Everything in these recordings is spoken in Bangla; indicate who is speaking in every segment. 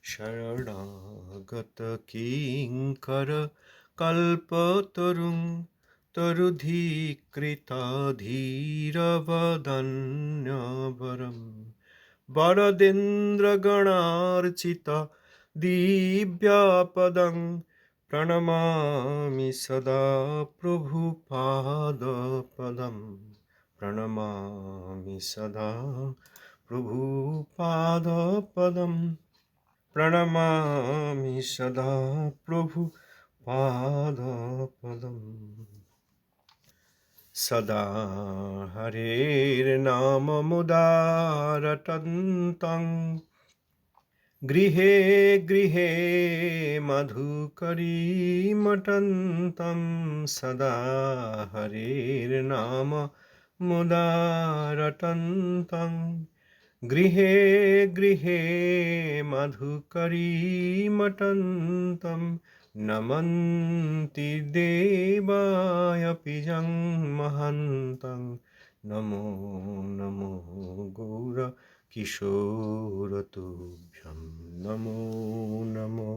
Speaker 1: শরণাগত কিঙ্কর কল্পতরুং তরুধীকৃতাধীরবদান্যবরম বরদেন্দ্রগণার্চিত দিব্যপদং প্রণমামি সদা প্রভুপাদপদম প্রণমামি সদা প্রভুপাদপদম প্রণমামি সদা প্রভুপাদপদম। সদা হরের্নামমুদারটন্তং গৃহে গৃহে মধুকরীমটন্তং সদা হরের্নামমুদারটন্তং গৃহে গৃহে মধুকরীমটন্তং নমন্তি দেবায় পিজং মহন্তং নমো নমো গৌর কিশোরতুভ্যং নমো নমো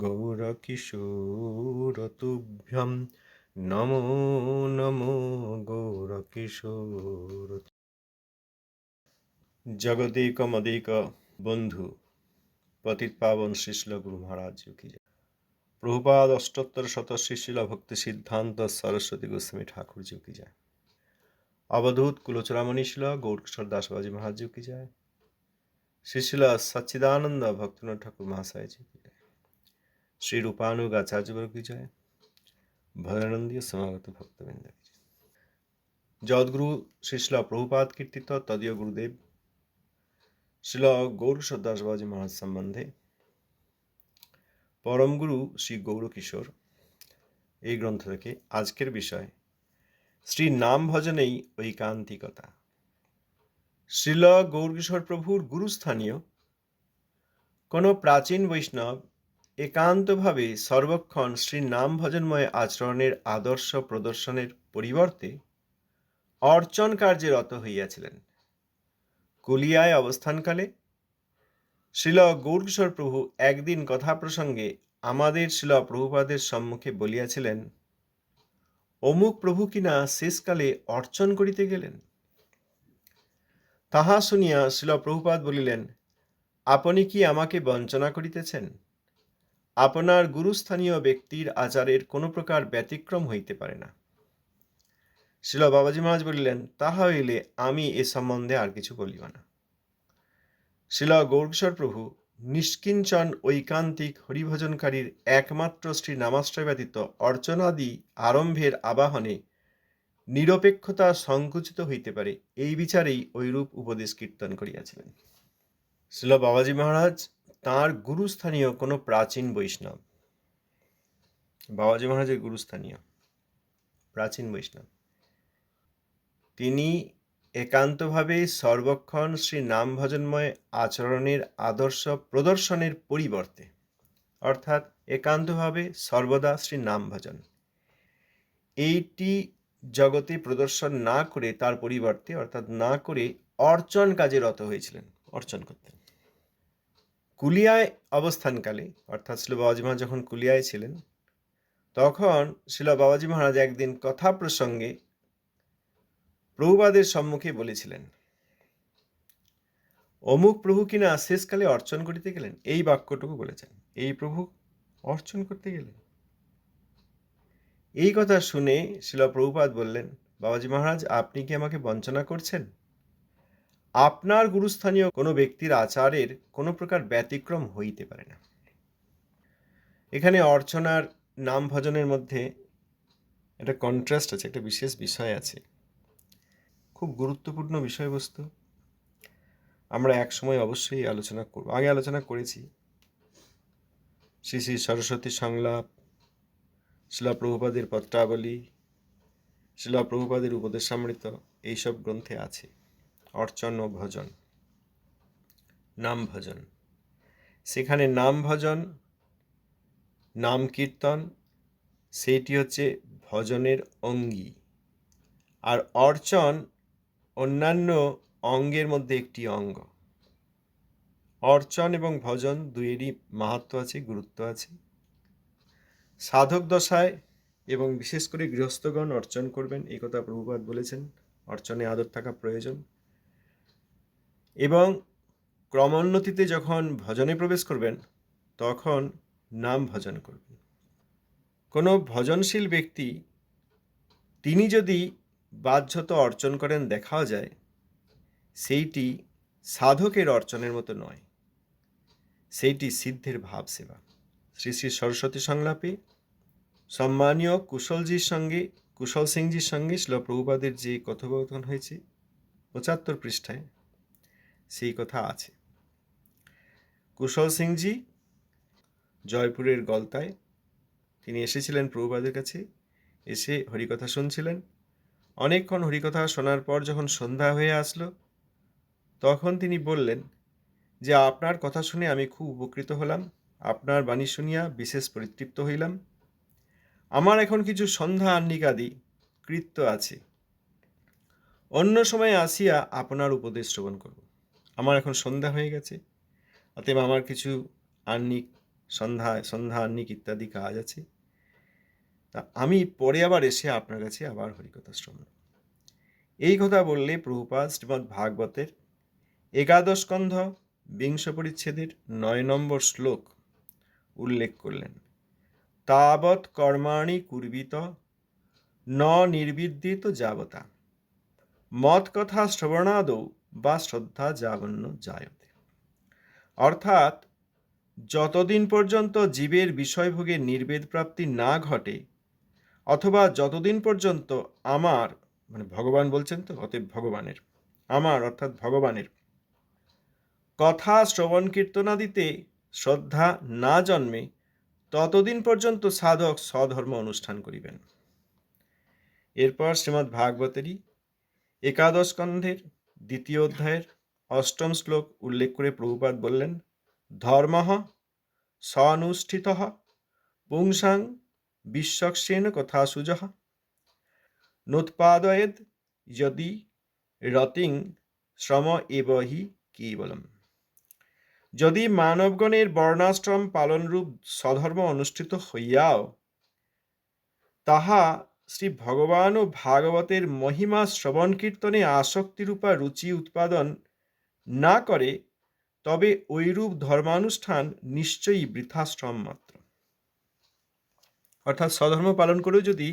Speaker 1: গৌর কিশোরতুভ্যং নমো নমো গৌর কিশোর। জগদেক মদেক বন্ধু পতিত পাবন শ্রীশিল গুরু মহারাজ কি জয়। প্রভুপাদ অষ্টোত্তর শত শ্রীশিল ভক্তি সিদ্ধান্ত সরস্বতী গোস্বামী ঠাকুর জি কি যায়। অবধূত কুলচূড়ামণি শিল গৌরকিশোর দাসবাজি মহারাজ জি কি যায়। শ্রীশিল সচ্চিদানন্দ ভক্তনাথ ঠাকুর মহাশয় জি কি যায়। শ্রী রূপানুগ আচার্য কি যায়। ভয়ানন্দীয় সমাগত ভক্তবৃন্দ কি যায়। যদ্গুরু শ্রীশিল প্রভুপাদ কীর্তিত তদীয় গুরুদেব শিল গৌরকিশোর দাসবাজি মহারাজ সম্বন্ধে পরমগুরু শ্রী গৌরকিশোর এই গ্রন্থ থেকে আজকের বিষয় শ্রী নাম ভজনেই ঐকান্তিকতা। শ্রীল গৌরকিশোর প্রভুর গুরুস্থানীয় কোনো প্রাচীন বৈষ্ণব একান্তভাবে সর্বক্ষণ শ্রী নাম ভজনময় আচরণের আদর্শ প্রদর্শনের পরিবর্তে অর্চন কার্যে রত হইয়াছিলেন। কুলিয়ায় অবস্থানকালে শ্রীল গৌরকিশোর প্রভু একদিন কথা প্রসঙ্গে আমাদের শ্রীল প্রভুপাদের সম্মুখে বলিয়াছিলেন, অমুক প্রভু কিনা শেষকালে অর্চন করিতে গেলেন। তাহা শুনিয়া শ্রীল প্রভুপাদ বলিলেন, আপনি কি আমাকে বঞ্চনা করিতেছেন? আপনার গুরুস্থানীয় ব্যক্তির আচারের কোনো প্রকার ব্যতিক্রম হইতে পারে না। শ্রীল বাবাজী মহারাজ বলিলেন, তাহা হইলে আমি এ সম্বন্ধে আর কিছু বলিব না। শ্রীল গৌরকিশোর প্রভু নিষ্কিঞ্চন ঐকান্তিক হরিভজনকারীর একমাত্র শ্রী নামাশ্রয় ব্যতীত অর্চনাদি আরম্ভের আবাহনে নিরপেক্ষতা সংকুচিত হইতে পারে, এই বিচারেই ঐরূপ উপদেশ কীর্তন করিয়াছিলেন। শ্রীল বাবাজী মহারাজ তাঁর গুরুস্থানীয় কোনো প্রাচীন বৈষ্ণব, বাবাজী মহারাজের গুরুস্থানীয় প্রাচীন বৈষ্ণব, তিনি একান্তভাবে সর্বক্ষণ শ্রী নাম ভজনময় আচরণের আদর্শ প্রদর্শনের পরিবর্তে, অর্থাৎ একান্তভাবে সর্বদা শ্রী নাম ভজন এইটি জগতে প্রদর্শন না করে তার পরিবর্তে অর্থাৎ না করে অর্চন কাজে রত হয়েছিলেন, অর্চন করতেন। কুলিয়ায় অবস্থানকালে অর্থাৎ শ্রীল বাবাজী মহারাজ যখন কুলিয়ায় ছিলেন তখন শ্রীল বাবাজী মহারাজ একদিন কথা প্রসঙ্গে প্রভুপাদের সম্মুখে বলেছিলেন, অমুক প্রভু কিনা শেষকালে অর্চন করিতে গেলেন। এই বাক্যটুকু বলেছেন, এই প্রভু অর্চন করতে গেলেন। এই কথা শুনে শ্রীল প্রভুপাদ বললেন, বাবাজী মহারাজ আপনি কি আমাকে বঞ্চনা করছেন? আপনার গুরুস্থানীয় কোনো ব্যক্তির আচারের কোনো প্রকার ব্যতিক্রম হইতে পারে না। এখানে অর্চনার নাম ভজনের মধ্যে একটা কন্ট্রাস্ট আছে, একটা বিশেষ বিষয় আছে, খুব গুরুত্বপূর্ণ বিষয়বস্তু। আমরা এক সময় অবশ্যই আলোচনা করব, আগে আলোচনা করেছি। শ্রী শ্রী সরস্বতী সংলাপ, শিলা প্রভুপাদের পত্রাবলী, শিলা প্রভুপাদের উপদেশামৃত, এইসব গ্রন্থে আছে অর্চন ও ভজন, নাম ভজন। সেখানে নাম ভজন, নাম কীর্তন, সেইটি হচ্ছে ভজনের অঙ্গী, আর অর্চন অন্যান্য অঙ্গের মধ্যে একটি অঙ্গ। অর্চন এবং ভজন দুইয়েরই মাহাত্ম্য আছে, গুরুত্ব আছে। সাধক দশায় এবং বিশেষ করে গৃহস্থগণ অর্চন করবেন, এই কথা প্রভুপাদ বলেছেন। অর্চনে আদর থাকা প্রয়োজন। এবং ক্রমোন্নতিতে যখন ভজনে প্রবেশ করবেন তখন নাম ভজন করবেন। কোনো ভজনশীল ব্যক্তি তিনি যদি বাহ্যত অর্চন করেন দেখাও যায়, সেইটি সাধকের অর্চনের মতো নয়, সেইটি সিদ্ধের ভাব সেবা। শ্রী শ্রী সরস্বতী সংলাপে সম্মানীয় কুশল সিংজির সঙ্গে শিল প্রভুপাদের যে কথোপকথন হয়েছে ৭৫ পৃষ্ঠায় সেই কথা আছে। কুশল সিংজি জয়পুরের গলতায় তিনি এসেছিলেন প্রভুপাদের কাছে, এসে হরিকথা শুনছিলেন। অনেকক্ষণ হরিকথা শোনার পর যখন সন্ধ্যা হয়ে আসলো তখন তিনি বললেন যে আপনার কথা শুনে আমি খুব উপকৃত হলাম, আপনার বাণী শুনিয়া বিশেষ পরিতৃপ্ত হইলাম। আমার এখন কিছু সন্ধ্যা আহ্নিকাদি কৃত্য আছে, অন্য সময় আসিয়া আপনার উপদেশ শ্রবণ করব। আমার এখন সন্ধ্যা হয়ে গেছে, অতএব আমার কিছু আহ্নিক সন্ধ্যা আহ্নিক ইত্যাদি কাজ আছে, তা আমি পরে আবার এসে আপনার কাছে আবার হরিকথা শ্রবণ। এই কথা বললে প্রভুপাদ শ্রীমদ্ ভাগবতের ১১ স্কন্ধ ২০ পরিচ্ছেদের ৯ নম্বর শ্লোক উল্লেখ করলেন। তাবৎ কর্মাণি কুর্বিত ন নির্বিদ্যেত যাবতা মত কথা শ্রবণাদৌ বা শ্রদ্ধা যাবন্য জায়তে। অর্থাৎ যতদিন পর্যন্ত জীবের বিষয়ভোগের নির্বেদ প্রাপ্তি না ঘটে, অথবা যতদিন পর্যন্ত আমার, মানে ভগবান বলছেন তো, অতএব ভগবানের, আমার অর্থাৎ ভগবানের কথা শ্রবণ কীর্তনাদিতে শ্রদ্ধা না জন্মে, ততদিন পর্যন্ত সাধক স্বধর্ম অনুষ্ঠান করিবেন। এরপর শ্রীমদ্ ভাগবতেরই ১১ স্কন্ধের ২য় অধ্যায়ের ৮ম শ্লোক উল্লেখ করে প্রভুপাদ বললেন, ধর্মঃ স্বনুষ্ঠিতঃ পুংসাং বিশ্বক্সেন কথাসুজঃ নোৎপাদয়েদ যদি রতিং শ্রম এব হি কেবলম। যদি মানবগণের বর্ণাশ্রম পালনরূপ স্বধর্ম অনুষ্ঠিত হইয়াও তাহা শ্রী ভগবান ও ভাগবতের মহিমা শ্রবণ কীর্তনে আসক্তিরূপা রুচি উৎপাদন না করে, তবে ঐরূপ ধর্মানুষ্ঠান নিশ্চয়ই বৃথাশ্রম মাত্র। অর্থাৎ স্বধর্ম পালন করেও যদি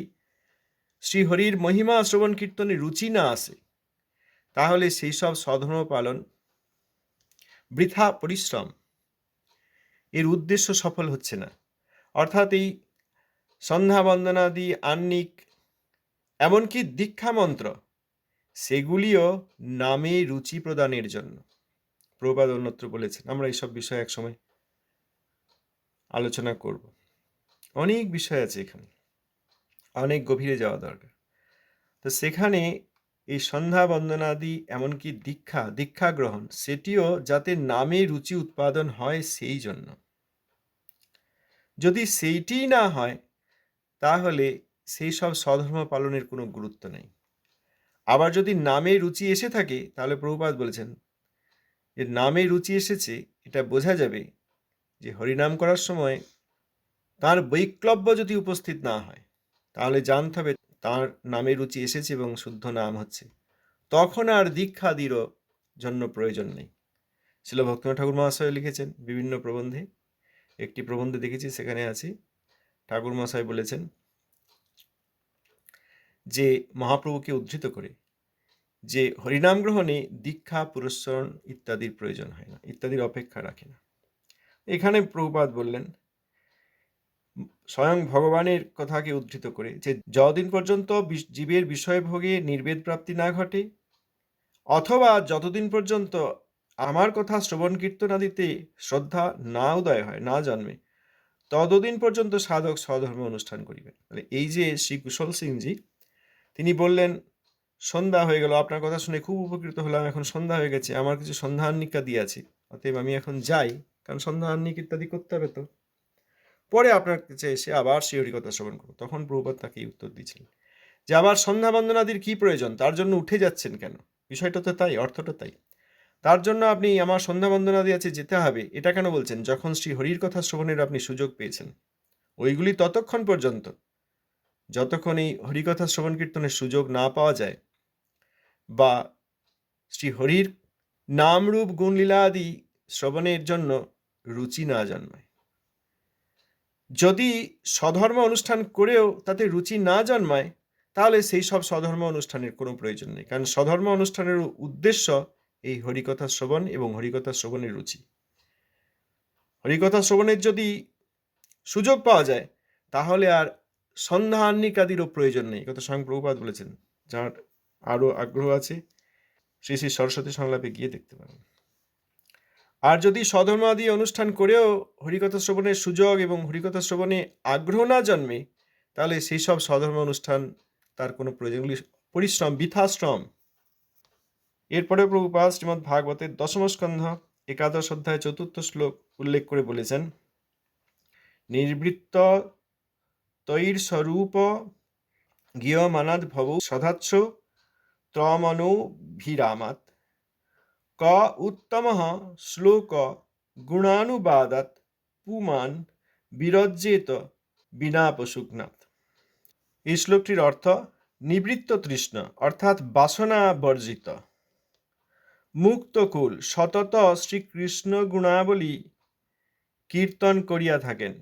Speaker 1: শ্রীহরির মহিমা শ্রবণ কীর্তনে রুচি না আসে, তাহলে সেই সব স্বধর্ম পালন বৃথা পরিশ্রম, এর উদ্দেশ্য সফল হচ্ছে না। অর্থাৎ এই সন্ধ্যা বন্দনাদি আহ্নিক এমনকি দীক্ষা মন্ত্র, সেগুলিও নামে রুচি প্রদানের জন্য। প্রভুপাদ অন্যত্র বলেছেন। আমরা এইসব বিষয়ে একসময় আলোচনা করব। অনেক বিষয় আছে এখানে, অনেক গভীরে যাওয়া দরকার। তো সেখানে এই সন্ধ্যা বন্দনাদি এমনকি দীক্ষা গ্রহণ, সেটিও যাতে নামে রুচি উৎপাদন হয় সেই জন্য। যদি সেইটি না হয় তাহলে সেই সব স্বধর্ম পালনের কোনো গুরুত্ব নেই। আবার যদি নামে রুচি এসে থাকে, তাহলে প্রভুপাদ বলেছেন যে নামে রুচি এসেছে এটা বোঝা যাবে যে হরিনাম করার সময় তার বৈক্লব্য যদি উপস্থিত না হয়, তাহলে জানতে হবে তার নামে রুচি এসেছে এবং শুদ্ধ নাম হচ্ছে, তখন আর দীক্ষাদিরও জন্য প্রয়োজন নেই। শিল ভক্তিনাথ ঠাকুর মহাশয় লিখেছেন বিভিন্ন প্রবন্ধে, একটি প্রবন্ধে দেখেছি সেখানে আছে ঠাকুর মহাশয় বলেছেন যে মহাপ্রভুকে উদ্ধৃত করে যে হরিনাম গ্রহণে দীক্ষা পুরস্কার ইত্যাদির প্রয়োজন হয় না, ইত্যাদির অপেক্ষা রাখে না। এখানে প্রভুপাদ বললেন স্বয়ং ভগবানের কথাকে উদ্ধৃত করে যে যতদিন পর্যন্ত জীবের বিষয়ভোগে নির্বেদ প্রাপ্তি না ঘটে, অথবা যতদিন পর্যন্ত আমার কথা শ্রবণ কীর্তনাদিতে শ্রদ্ধা না উদয় হয়, না জন্মে, ততদিন পর্যন্ত সাধক স্বধর্ম অনুষ্ঠান করিবেন। তাহলে এই যে শ্রী কুশল সিংজি তিনি বললেন সন্ধ্যা হয়ে গেল, আপনার কথা শুনে খুব উপকৃত হলাম, এখন সন্ধ্যা হয়ে গেছে, আমার কিছু সন্ধ্যা আহ্নিকা দিয়েছি, অতএব আমি এখন যাই, কারণ সন্ধ্যা আহ্নিক ইত্যাদি করতে হবে, তো পরে আপনার কাছে এসে আবার সেই হরিকথা শ্রবণ করবো। তখন প্রভুপাদ তাকে উত্তর দিয়েছিলেন যে আবার সন্ধ্যা বন্দনাদির কি প্রয়োজন, তার জন্য উঠে যাচ্ছেন কেন? বিষয়টা তো তাই, অর্থটা তাই। তার জন্য আপনি আমার সন্ধ্যা বন্দনা দিয়ে আছে যেতে হবে, এটা কেন বলছেন? যখন শ্রী হরির কথা শ্রবণের আপনি সুযোগ পেয়েছেন। ওইগুলি ততক্ষণ পর্যন্ত যতক্ষণ এই হরিকথা শ্রবণ কীর্তনের সুযোগ না পাওয়া যায় বা শ্রী হরির নামরূপ গুণলীলা আদি শ্রবণের জন্য রুচি না জন্মায়। যদি স্বধর্ম অনুষ্ঠান করেও তাতে রুচি না জন্মায়, তাহলে সেই সব স্বধর্ম অনুষ্ঠানের কোনো প্রয়োজন নেই, কারণ স্বধর্ম অনুষ্ঠানের উদ্দেশ্য এই হরিকথা শ্রবণ এবং হরিকথা শ্রবণের রুচি। হরিকথা শ্রবণের যদি সুযোগ পাওয়া যায়, তাহলে আর সন্ধ্যা আহ্নিকাদিরও প্রয়োজন নেই। কথা স্বয়ং প্রভুপাদ বলেছেন। যার আরও আগ্রহ আছে, শ্রী শ্রী সরস্বতী সংলাপে গিয়ে দেখতে পারেন। আর যদি স্বধর্মাদি অনুষ্ঠান করেও হরিকথা শ্রবণের সুযোগ এবং হরিকথা শ্রবণে আগ্রহ না জন্মে, তাহলে সেই সব স্বধর্ম অনুষ্ঠান তার কোনো প্রয়োজনগুলি পরিশ্রম, বৃথাশ্রম। এরপরে প্রভুপাদ শ্রীমদ্ ভাগবতের 10ম স্কন্ধ 11 অধ্যায় 4 শ্লোক উল্লেখ করে বলেছেন, নির্বৃত্ত তৈর্স্বরূপ গৃহমানাদ ভবৌ সদাচ্ছ ত্রমনোভিরামাত ক উত্তমঃ শ্লোক গুণানুবাদাত পুমান বিরজ্যেত বিনা পশুঘ্নাত। এই শ্লোকটির অর্থ, নিবৃত্ত তৃষ্ণ অর্থাৎ বাসনা বর্জিত, মুক্তকুল সতত শ্রীকৃষ্ণ গুণাবলী কীর্তন করিয়া থাকেন,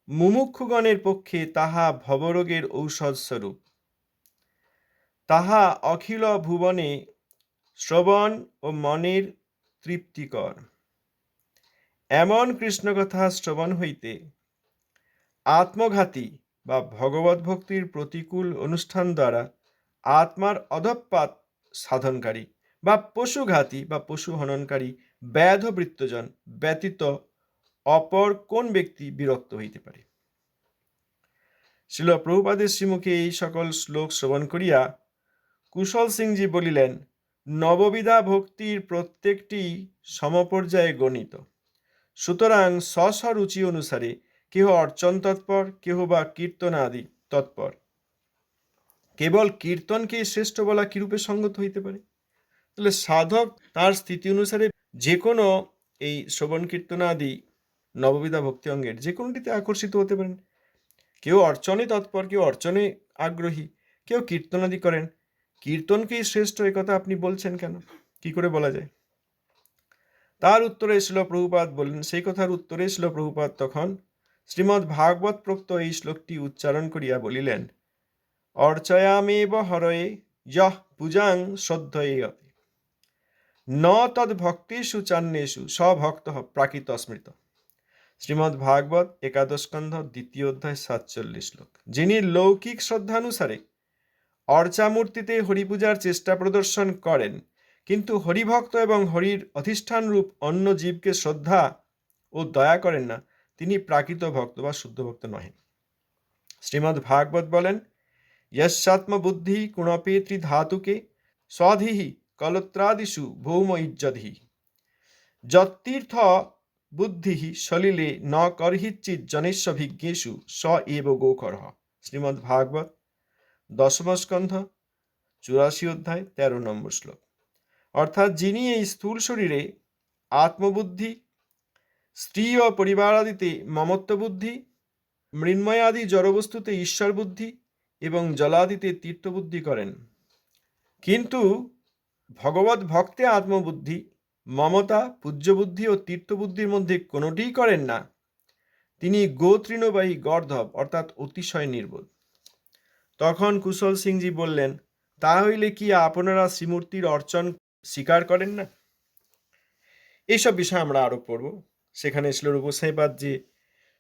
Speaker 1: মুমুক্ষুগণের পক্ষে তাহা ভবরোগের ঔষধস্বরূপ। তাহা অখিল ভুবনে শ্রবণ ও মনের তৃপ্তিকর। এমন কৃষ্ণকথা শ্রবণ হইতে আত্মঘাতী বা ভগবত ভক্তির প্রতিকূল অনুষ্ঠান দ্বারা আত্মার অধঃপাত সাধনকারী বা পশুঘাতী বা পশু হননকারী ব্যাধবৃত্তজন ব্যতীত অপর কোন ব্যক্তি বিরক্ত হইতে পারে? শ্রীল প্রভুপাদের শ্রীমুখে এই সকল শ্লোক শ্রবণ করিয়া কুশল সিংজি বলিলেন, নববিধা ভক্তির প্রত্যেকটি সমপর্যায়ে গণিত। সুতরাং স্ব রুচি অনুসারে কেহ অর্চন তৎপর, কেহ বা কীর্তন আদি তৎপর। কেবল কীর্তনকে শ্রেষ্ঠ বলা কিরূপে সঙ্গত হইতে পারে? তাহলে সাধক তার স্থিতি অনুসারে যে কোনো এই শ্রবণ কীর্তন আদি নববিধা ভক্তি অঙ্গের যে কোনোটিতে আকর্ষিত হতে পারেন। কেউ অর্চনে তৎপর, কেউ অর্চনে আগ্রহী, কেউ কীর্তনাদি করেন। কীর্তনকেই শ্রেষ্ঠ একথা আপনি বলছেন কেন? কি করে বলা যায়? তার উত্তরে শ্রীল প্রভুপাদ বললেন, সেই কথার উত্তরে শ্রীল প্রভুপাদ তখন শ্রীমদ্ ভাগবত প্রোক্ত এই শ্লোকটি উচ্চারণ করিয়া বলিলেন, অর্চয়ামেব হরয়ে যঃ পূজাং শ্রদ্ধয়েয়তে ন তদ ভক্তিষু চান্যেষু সভক্ত প্রাকৃত স্মৃত। শ্রীমদ্ ভাগবত 11 স্কন্ধ 2 অধ্যায় 47 শ্লোক। যিনি লৌকিক শ্রদ্ধানুসারে অর্চামূর্তিতে হরিপূজার চেষ্টা প্রদর্শন করেন, কিন্তু হরিভক্ত এবং হরির অধিষ্ঠান রূপ অন্য জীবকে শ্রদ্ধা ও দয়া করেন না, তিনি প্রাকৃত ভক্ত বা শুদ্ধ ভক্ত নহেন। শ্রীমদ্ ভাগবত বলেন, যস্যাত্মবুদ্ধি কুণপেত্রী ধাতুকে স্বধিহি কলত্রাদিষু ভৌম ইজ্জধি যতীর্থ বুদ্ধি সলিলে ন করহিচ্চিৎ জনেস্ব ভিজ্ঞেষু স এব গোকরহ। শ্রীমদ্ ভাগবত 10ম স্কন্ধ 84 অধ্যায় 13 নম্বর শ্লোক। অর্থাৎ যিনি এই স্থূল শরীরে আত্মবুদ্ধি, স্ত্রী ও পরিবার আদিতে মমত্ব বুদ্ধি, মৃন্ময় আদি জড়বস্তুতে ঈশ্বর বুদ্ধি এবং জলাদিতে তীর্থবুদ্ধি করেন, কিন্তু ভগবত ভক্তে আত্মবুদ্ধি, মমতা, পূজ্যবুদ্ধি ও তীর্থবুদ্ধির মধ্যে কোনোটিই করেন না, তিনি গোতৃণবাহী গর্ধব অর্থাৎ অতিশয় নির্বোধ। তখন কুশল সিংজি বললেন, তা হইলে কি আপনারা শ্রীমূর্তির অর্চন স্বীকার করেন না? এইসব বিষয় আমরা আরো পড়ব। সেখানে শ্রী রূপ গোস্বামীপাদ যে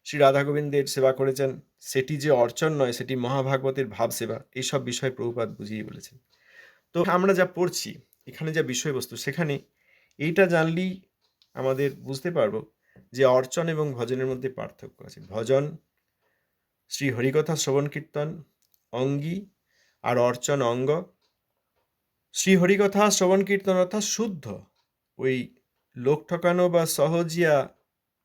Speaker 1: শ্রী রাধা গোবিন্দের সেবা করেছেন, সেটি যে অর্চন নয়, সেটি মহাভাগবতের ভাব সেবা, এইসব বিষয় প্রভুপাদ বুঝিয়ে বলেছেন। তো আমরা যা পড়ছি, এখানে যা বিষয়বস্তু, সেখানে এইটা জানলেই আমাদের বুঝতে পারবো যে অর্চন এবং ভজনের মধ্যে পার্থক্য আছে। ভজন শ্রী হরিকথা শ্রবণ কীর্তন অঙ্গী আর অর্চন অঙ্গ। শ্রী হরিকথা শ্রবণ কীর্তন অর্থাৎ শুদ্ধ, ওই লোক ঠকানো বা সহজিয়া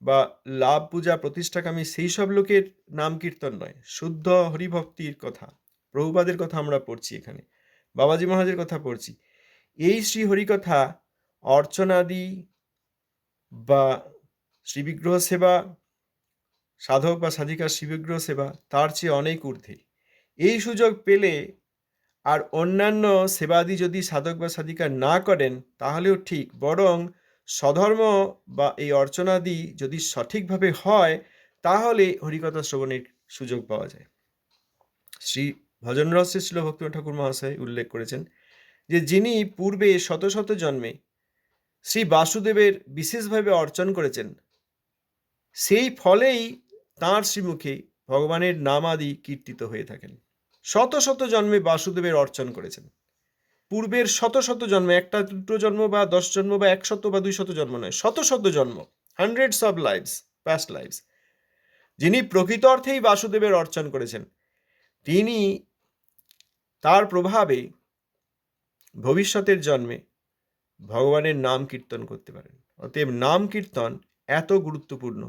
Speaker 1: বা লাভ পূজা প্রতিষ্ঠাকামী সেই সব লোকের নাম কীর্তন নয়, শুদ্ধ হরিভক্তির কথা, প্রভুপাদের কথা আমরা পড়ছি, এখানে বাবাজি মহারাজের কথা পড়ছি। এই শ্রী হরিকথা অর্চনাদি বা শ্রীবিগ্রহ সেবা, সাধক বা সাধিকার শ্রীবিগ্রহ সেবা তার চেয়ে অনেক ঊর্ধ্বে। এই সুযোগ পেলে আর অন্যান্য সেবাদি যদি সাধক বা সাধিকা না করেন তাহলেও ঠিক, বরং স্বধর্ম বা এই অর্চনাদি যদি সঠিকভাবে হয় তাহলে হরিকথা শ্রবণের সুযোগ পাওয়া যায়। শ্রী ভজন রসে শিল ভক্তিনাথ ঠাকুর মহাশয় উল্লেখ করেছেন যে যিনি পূর্বে শত শত জন্মে শ্রী বাসুদেবের বিশেষভাবে অর্চন করেছেন, সেই ফলেই তাঁর শ্রীমুখে ভগবানের নাম আদি কীর্তিত হয়ে থাকেন। শত শত জন্মে বাসুদেবের অর্চন করেছেন, পূর্বের শত শত জন্ম, একটা দুটো জন্ম বা 10 জন্ম বা 100 বা 200 জন্ম নয়, শত শত জন্ম, hundreds of lives, past lives, যিনি প্রকৃত অর্থেই বাসুদেবের অর্চন করেছেন, তিনি তার প্রভাবে ভবিষ্যতের জন্মে ভগবানের নাম কীর্তন করতে পারেন। অতএব নাম কীর্তন এত গুরুত্বপূর্ণ।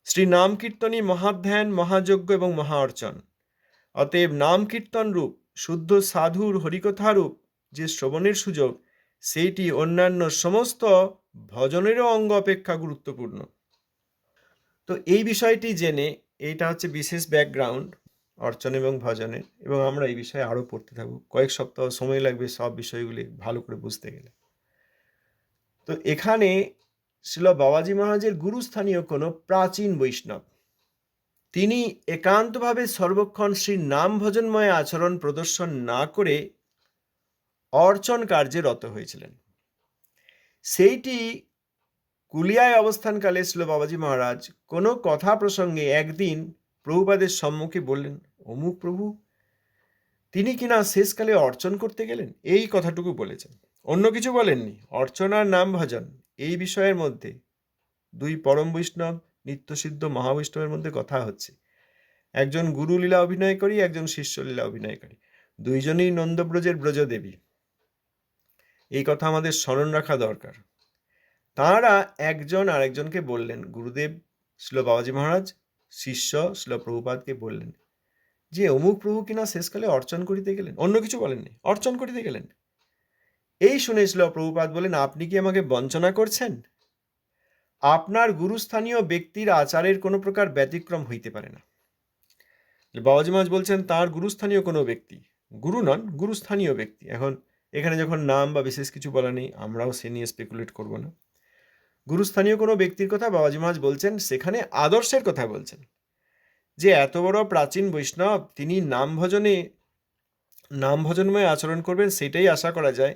Speaker 1: শ্রী নাম কীর্তনই মহাধ্যান, মহাযজ্ঞ এবং মহা অর্চন। অতএব নাম কীর্তন রূপ শুদ্ধ সাধুর হরিকথা রূপ যে শ্রবণের সুযোগ, সেইটি অন্যান্য সমস্ত ভজনেরও অঙ্গ অপেক্ষা গুরুত্বপূর্ণ। তো এই বিষয়টি জেনে, এইটা হচ্ছে বিশেষ ব্যাকগ্রাউন্ড অর্চন এবং ভজনের, এবং আমরা এই বিষয়ে আরও পড়তে থাকবো। কয়েক সপ্তাহ সময় লাগবে সব বিষয়গুলি ভালো করে বুঝতে গেলে। তো এখানে শ্রীল বাবাজি মহারাজের গুরুস্থানীয় কোনো প্রাচীন বৈষ্ণব, তিনি একান্তভাবে সর্বক্ষণ শ্রী নাম ভজনময় আচরণ প্রদর্শন না করে অর্চন কার্যে রত হয়েছিলেন। সেইটি কুলিয়ায় অবস্থানকালে শ্রীল বাবাজি মহারাজ কোনো কথা প্রসঙ্গে একদিন প্রভুপাদের সম্মুখে বললেন, অমুক প্রভু তিনি কিনা শেষকালে অর্চন করতে গেলেন, এই কথাটুকু বলেছেন, অন্য কিছু বলেননি। অর্চনার নাম ভজন এই বিষয়ের মধ্যে দুই পরম বৈষ্ণব নিত্যসিদ্ধ মহাবৈষ্ণবের মধ্যে কথা হচ্ছে। একজন গুরু লীলা অভিনয়কারী, একজন শিষ্য লীলা অভিনয়কারী, দুইজনই নন্দব্রজের ব্রজদেবী। এই কথা আমাদের স্মরণ রাখা দরকার। তাঁরা একজন আরেকজনকে বললেন, গুরুদেব শ্রীল বাবাজি মহারাজ শিষ্য শ্রীল প্রভুপাদকে বললেন যে অমুক প্রভু কিনা শেষকালে অর্চন করিতে গেলেন, অন্য কিছু বলেননি, অর্চন করিতে গেলেন। এই শুনে শ্রীল প্রভুপাদ বলেন, আপনি কি আমাকে বঞ্চনা করছেন? আপনার গুরুস্থানীয় ব্যক্তির আচারের কোনো প্রকার ব্যতিক্রম হইতে পারে না। বাবাজি মহারাজ বলছেন তার গুরুস্থানীয় কোনো ব্যক্তি, গুরু নন, গুরুস্থানীয় ব্যক্তি। এখন এখানে যখন নাম বা বিশেষ কিছু বলা নেই, আমরাও সে নিয়ে স্পেকুলেট করব না। গুরুস্থানীয় কোনো ব্যক্তির কথা বাবাজি মহারাজ বলছেন, সেখানে আদর্শের কথা বলছেন, যে এত বড় প্রাচীন বৈষ্ণব তিনি নাম ভজনময় আচরণ করবেন সেটাই আশা করা যায়,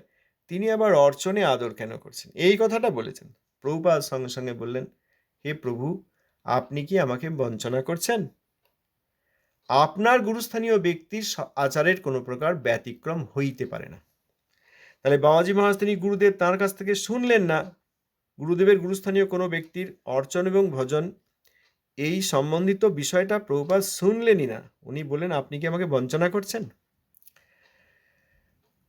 Speaker 1: তিনি আবার অর্চনে আদর কেন করছেন, এই কথাটা বলেছেন। প্রভুপাদ সঙ্গে সঙ্গে বললেন, হে প্রভু আপনি কি আমাকে বঞ্চনা করছেন? আপনার গুরুস্থানীয় ব্যক্তির আচারের কোনো প্রকার ব্যতিক্রম হইতে পারে না। তাহলে বাবাজি মহারাজ তিনি গুরুদেব তাঁর কাছ থেকে শুনলেন না, গুরুদেবের গুরুস্থানীয় কোনো ব্যক্তির অর্চন এবং ভজন এই সম্বন্ধিত বিষয়টা প্রভুপাদ শুনলেনই না। উনি বললেন, আপনি কি আমাকে বঞ্চনা করছেন?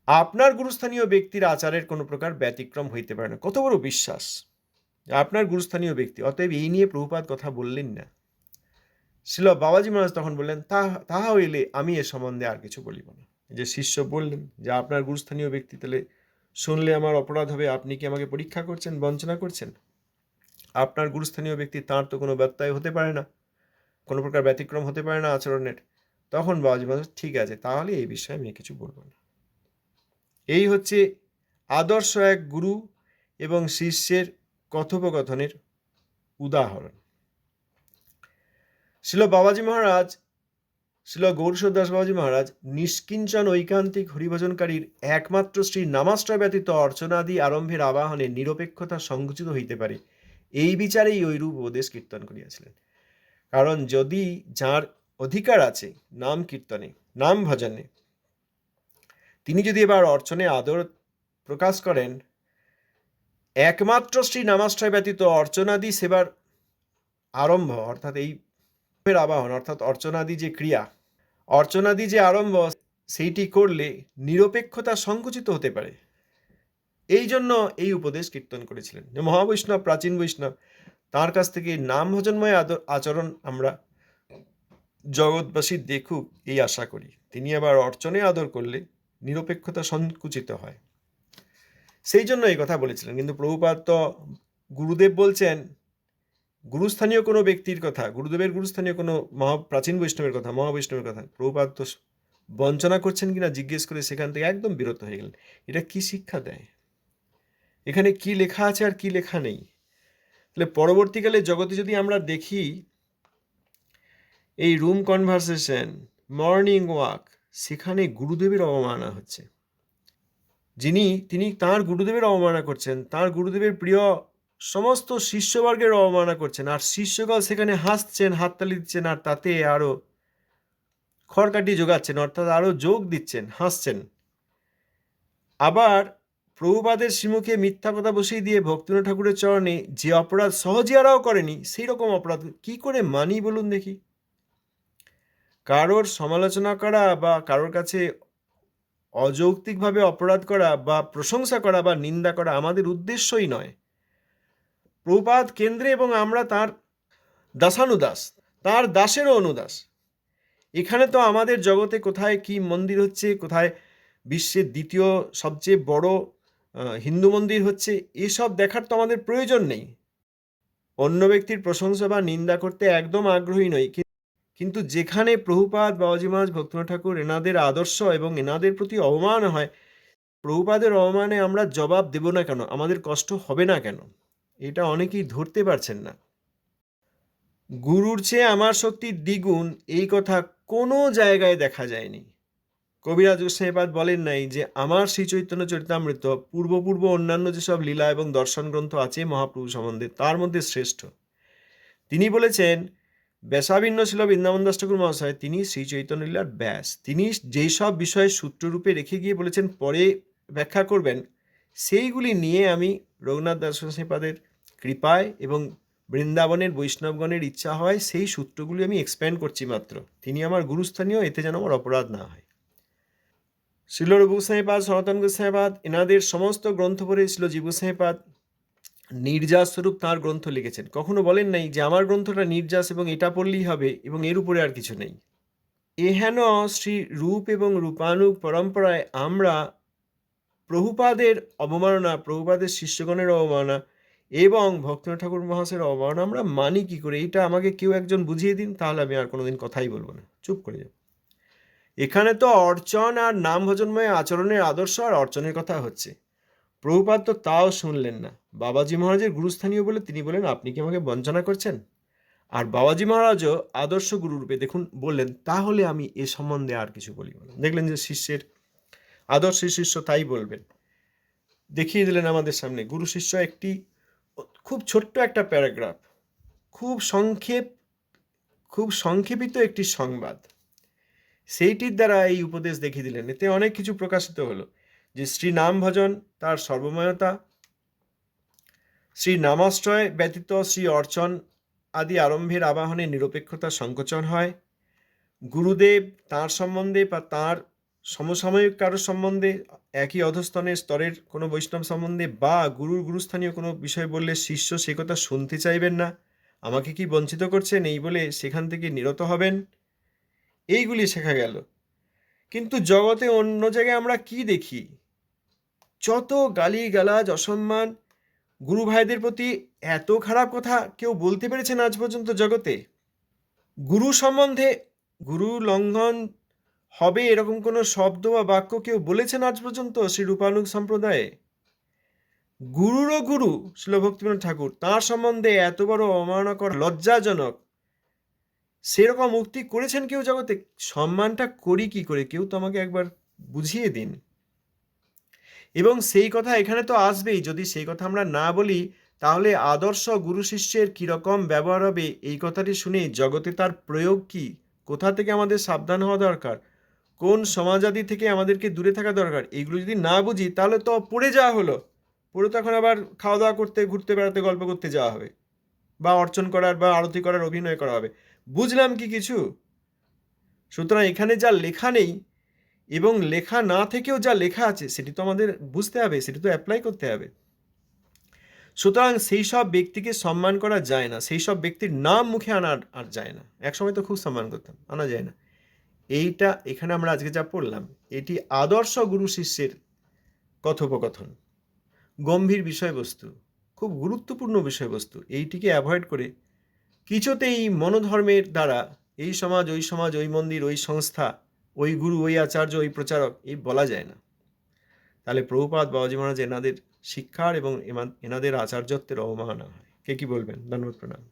Speaker 1: আপনার গুরুস্থানীয় ব্যক্তির আচারের কোনো প্রকার ব্যতিক্রম হইতে পারে না। কত বড় বিশ্বাস, আপনার গুরুস্থানীয় ব্যক্তি, অতএব এই নিয়ে প্রভুপাদ কথা বললেন না। শ্রীল বাবাজি মহারাজ তখন বললেন, তাহা হইলে আমি এ সম্বন্ধে আর কিছু বলিব না। যে শিষ্য বললেন যে আপনার গুরুস্থানীয় ব্যক্তি, তাহলে শুনলে আমার অপরাধ হবে, আপনি কি আমাকে পরীক্ষা করছেন, বঞ্চনা করছেন? আপনার গুরুস্থানীয় ব্যক্তি, তাঁর তো কোনো ব্যত্যয় হতে পারে না, কোনো প্রকার ব্যতিক্রম হতে পারে না আচরণের। তখন বাবাজি মহারাজ, ঠিক আছে, তাহলে এই বিষয়ে আমি কিছু বলবো না। এই হচ্ছে আদর্শ এক গুরু এবং শিষ্যের কথোপকথনের উদাহরণ। শ্রীল বাবাজি মহারাজ, শ্রীল গৌরসুর দাস বাবাজি মহারাজ নিষ্কিঞ্চন ঐকান্তিক হরিভজনকারীর একমাত্র শ্রী নামাশ্রয় ব্যতীত অর্চনাদি আরম্ভের আবাহনে নিরপেক্ষতা সংকুচিত হইতে পারে, এই বিচারেই ঐরূপ উপদেশ কীর্তন করিয়াছিলেন। কারণ যদি যার অধিকার আছে নাম কীর্তনে, নাম ভজনে, তিনি যদি এবার অর্চনে আদর প্রকাশ করেন, একমাত্র শ্রী নামাশ্রয় ব্যতীত অর্চনাদি সেবার আরম্ভ, অর্থাৎ এই আবাহন, অর্থাৎ অর্চনাদি যে ক্রিয়া, অর্চনাদি যে আরম্ভ, সেইটি করলে নিরপেক্ষতা সংকুচিত হতে পারে। এই জন্য এই উপদেশ কীর্তন করেছিলেন। মহাবৈষ্ণব, প্রাচীন বৈষ্ণব, তার কাছ থেকে নাম ভজনময় আচরণ আমরা জগৎবাসী দেখুক এই আশা করি। তিনি আবার অর্চনে আদর করলে নিরপেক্ষতা সংকুচিত হয়। সেই জন্য এই কথা বলেছিলেন। কিন্তু প্রভুপাদ তো গুরুদেব বলছেন, গুরুস্থানীয় কোনো ব্যক্তির কথা, গুরুদেবের গুরুস্থানীয় কোনো প্রাচীন বৈষ্ণবের কথা, মহাবৈষ্ণবের কথা প্রভুপাদ তো বঞ্চনা করছেন কিনা জিজ্ঞেস করে সেখান থেকে একদম বিরত হয়ে গেলেন। এটা কি শিক্ষা দেয়? এখানে কি লেখা আছে আর কি লেখা নেই? তাহলে পরবর্তীকালে জগতে যদি আমরা দেখি, এই রুম কনভারসেশন, মর্নিং ওয়াক, সেখানে গুরুদেবের অবমাননা হচ্ছে। তিনি তাঁর গুরুদেবের অবমাননা করছেন, তাঁর গুরুদেবের প্রিয় সমস্ত শিষ্যবর্গের অবমাননা করছেন, আর শিষ্যগণ সেখানে হাসছেন, হাততালি দিচ্ছেন, আর তাতে আরো খড়কাঠি যোগাচ্ছেন, অর্থাৎ আরো যোগ দিচ্ছেন, হাসছেন। আবার প্রভুপাদের শ্রীমুখে মিথ্যা কথা বসিয়ে দিয়ে ভক্তিনাথ ঠাকুরের চরণে যে অপরাধ সহজিয়ারাও করেনি সেই রকম অপরাধ কি করে মানি বলুন দেখি? কারোর সমালোচনা করা বা কারোর কাছে অযৌক্তিকভাবে অপরাধ করা বা প্রশংসা করা বা নিন্দা করা আমাদের উদ্দেশ্যই নয়। প্রভুপাদ কেন্দ্রে এবং আমরা তার দাসানুদাস, তার দাসেরও অনুদাস। এখানে তো আমাদের জগতে কোথায় কি মন্দির হচ্ছে, কোথায় বিশ্বের দ্বিতীয় সবচেয়ে বড় হিন্দু মন্দির হচ্ছে, এসব দেখার তো আমাদের প্রয়োজন নেই। অন্য ব্যক্তির প্রশংসা বা নিন্দা করতে একদম আগ্রহী নই, কিন্তু যেখানে প্রভুপাদ, বাবাজি মহারাজ, ভক্তিনাথ ঠাকুর এনাদের আদর্শ এবং এনাদের প্রতি অবমান হয়, প্রভুপাদের অবমানে আমরা জবাব দেব না কেন? আমাদের কষ্ট হবে না কেন? এটা অনেকেই ধরতে পারছেন না। গুরুর চেয়ে আমার শক্তি দ্বিগুণ, এই কথা কোনো জায়গায় দেখা যায়নি। কবিরাজ গোস্বামীপাদ বলেন নাই যে আমার শ্রী চৈতন্য চরিতামৃত পূর্ব অন্যান্য যেসব লীলা এবং দর্শন গ্রন্থ আছে মহাপ্রভু সম্বন্ধে তার মধ্যে শ্রেষ্ঠ। তিনি বলেছেন, ব্যাসাভিন্ন ছিল বৃন্দাবন দাস ঠাকুর মহাশয়, তিনি শ্রী চৈতন্য লীলার ব্যাস। তিনি যেই সব বিষয়ে সূত্ররূপে রেখে গিয়ে বলেছেন পরে ব্যাখ্যা করবেন, সেইগুলি নিয়ে আমি রঘুনাথ দাস গোস্বামীপাদের কৃপায় এবং বৃন্দাবনের বৈষ্ণবগণের ইচ্ছা হয় সেই সূত্রগুলি আমি এক্সপ্যান্ড করছি মাত্র। তিনি আমার গুরুস্থানীয়, এতে যেন আমার অপরাধ না হয়। শ্রীল রূপ গোস্বামীপাদ, সনাতন গোস্বামীপাদ এনাদের সমস্ত গ্রন্থ পড়ে শ্রীল গোস্বামীপাদ নির্যাস স্বরূপ তাঁর গ্রন্থ লিখেছেন। কখনো বলেন নাই যে আমার গ্রন্থটা নির্যাস এবং এটা পড়লেই হবে এবং এর উপরে আর কিছু নেই। এহেন শ্রী রূপ এবং রূপানুগ পরম্পরায় আমরা প্রভুপাদের অবমাননা, প্রভুপাদের শিষ্যগণের অবমাননা এবং ভক্তিনাথ ঠাকুর মহাশয়ের অবমাননা আমরা মানি কি করে? এটা আমাকে কেউ একজন বুঝিয়ে দিন, তাহলে আমি আর কোনোদিন কথাই বলবো না, চুপ করে যাব। এখানে তো অর্চন আর নাম ভজনময় আচরণের আদর্শ আর অর্চনের কথা হচ্ছে। প্রভুপাদ তো তাও শুনলেন না। বাবাজি মহারাজের গুরুস্থানীয় বলে তিনি বলেন, আপনি কি আমাকে বঞ্চনা করছেন? আর বাবাজি মহারাজও আদর্শ গুরুরূপে দেখুন বললেন, তাহলে আমি এ সম্বন্ধে আর কিছু বলিব না। দেখলেন যে শিষ্যের আদর্শ শিষ্য তাই বলবেন। দেখিয়ে দিলেন আমাদের সামনে গুরু শিষ্য একটি খুব ছোট্ট একটা প্যারাগ্রাফ, খুব সংক্ষেপিত একটি সংবাদ, সেইটির দ্বারা এই উপদেশ দেখিয়ে দিলেন। এতে অনেক কিছু প্রকাশিত হলো, যে শ্রী নাম ভজন তার সর্বময়তা, শ্রী নামাশ্রয় ব্যতীত শ্রী অর্চন আদি আরম্ভের আবাহনে নিরপেক্ষতা সংকোচন হয়। গুরুদেব তাঁর সম্বন্ধে বা তাঁর সমসাময়িক কারোর সম্বন্ধে, একই অধস্তনের স্তরের কোনো বৈষ্ণব সম্বন্ধে বা গুরুস্থানীয় কোনো বিষয় বললে শিষ্য সে কথা শুনতে চাইবেন না। আমাকে কি বঞ্চিত করছেন এই বলে সেখান থেকে নিরত হবেন, এইগুলি শেখা গেল। কিন্তু জগতে অন্য জায়গায় আমরা কি দেখি? যত গালিগালাজ, অসম্মান, গুরু ভাইদের প্রতি এত খারাপ কথা কেউ বলতে পেরেছেন আজ পর্যন্ত জগতে? গুরু সম্বন্ধে গুরু লঙ্ঘন হবে এরকম কোনো শব্দ বা বাক্য কেউ বলেছেন আজ পর্যন্ত শ্রী রূপানুগ সম্প্রদায়ে? গুরুরও গুরু শ্রীল ভক্তিবিনোদ ঠাকুর, তাঁর সম্বন্ধে এত বড় অবমাননা করা লজ্জাজনক, সেরকম উক্তি করেছেন কেউ জগতে? সম্মানটা করি কি করে, কেউ তো আমাকে একবার বুঝিয়ে দিন। এবং সেই কথা এখানে তো আসবেই, যদি সেই কথা আমরা না বলি তাহলে আদর্শ গুরু শিষ্যের কীরকম ব্যবহার হবে এই কথাটি শুনে জগতে তার প্রয়োগ কি, কোথা থেকে আমাদের সাবধান হওয়া দরকার, কোন সমাজাদি থেকে আমাদেরকে দূরে থাকা দরকার, এইগুলো যদি না বুঝি তাহলে তো পড়ে যাওয়া হলো। পড়ে তো এখন আবার খাওয়া দাওয়া করতে, ঘুরতে বেড়াতে, গল্প করতে যাওয়া হবে, বা অর্চন করার বা আরতি করার অভিনয় করা হবে। বুঝলাম কি কিছু? সুতরাং এখানে যা লেখা নেই এবং লেখা না থেকেও যা লেখা আছে সেটি তো আমাদের বুঝতে হবে, সেটি তো অ্যাপ্লাই করতে হবে। সুতরাং সেই সব ব্যক্তিকে সম্মান করা যায় না, সেই সব ব্যক্তির নাম মুখে আনা আর যায় না। একসময় তো খুব সম্মান করতাম, আনা যায় না। এইটা এখানে আমরা আজকে যা পড়লাম এটি আদর্শ গুরু শিষ্যের কথোপকথন। গম্ভীর বিষয়বস্তু, খুব গুরুত্বপূর্ণ বিষয়বস্তু, এইটিকে অ্যাভয়েড করে কিছুতেই মনোধর্মের দ্বারা এই সমাজ, ওই মন্দির, ওই সংস্থা, ওই গুরু, ওই আচার্য, ওই প্রচারক, এই বলা যায় না। তাহলে প্রভুপাদ বাবাজি মহারাজ এনাদের শিক্ষার এবং এনাদের আচার্যত্বের অবমাননা হয়। কে কি বলবেন? ধন্যবাদ, প্রণাম।